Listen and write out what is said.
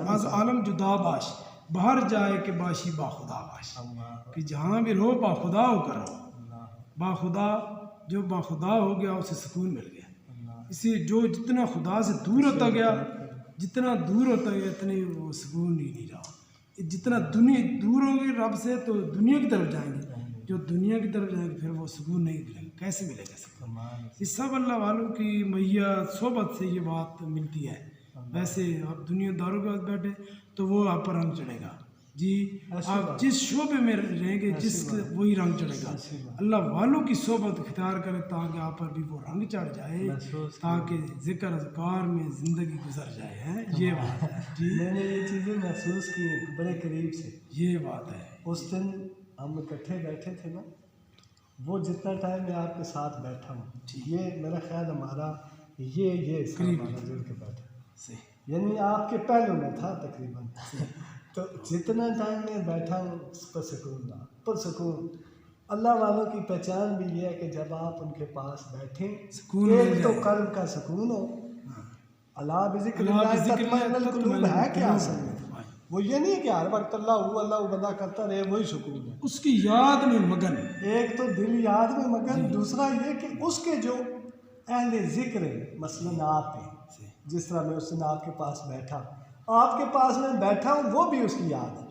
अज आलम जुदा बाश, बाहर जाए के बाशी बाखुदा बाश, कि जहाँ भी रहो बाखुदा होकर रहो। बाखुदा, जो बाखुदा हो गया उसे सुकून मिल गया। इसी जो जितना खुदा से दूर होता गया, जितना दूर होता गया इतनी वो सुकून ही नहीं रहा। जितना दुनिया दूर होंगे रब से तो दुनिया की तरफ जाएंगे, जो दुनिया की तरफ जाएंगे फिर वो सुकून नहीं मिलेगा। कैसे मिलेगा सुकून? इस सब अल्लाह वालों की मैया सोबत से ये बात मिलती है। वैसे आप दुनियादारों के पास बैठे तो वो आप पर रंग चढ़ेगा जी, आप जिस शोबे में रहेंगे जिस वही रंग चढ़ेगा। अल्लाह वालों की सोबत इख्तियार करें ताकि आप पर भी वो रंग चढ़ जाए, ताकि जिक्र अज़कार में ज़िंदगी गुजर जाए। हैं ये बात है जी, मैंने ये चीज़ें महसूस की बड़े करीब से। ये बात है। उस दिन हम इकट्ठे बैठे थे ना, वो जितना टाइम मैं आपके साथ बैठा हूँ, ये मेरा ख्याल हमारा ये जुड़ के बैठा सही, यानी आपके पहलू में था तकरीबन। तो जितना टाइम मैं बैठा हूँ पुरसकून। अल्लाह वालों की पहचान भी ये है कि जब आप उनके पास बैठें, एक तो कल्ब का सुकून हो। अल्लाह बिज़िक्रिल्लाह है क्या असल में? वो ये नहीं है कि हर वक्त अल्लाह बंदा करता रहे, वही सुकून है। उसकी याद में मगन, एक तो दिल याद में मगन, दूसरा ये कि उसके जो अहले ज़िक्र है, मसलन आप हैं, जिस तरह मैं उस दिन आपके पास बैठा, आपके पास मैं बैठा हूँ, वो भी उसकी याद है।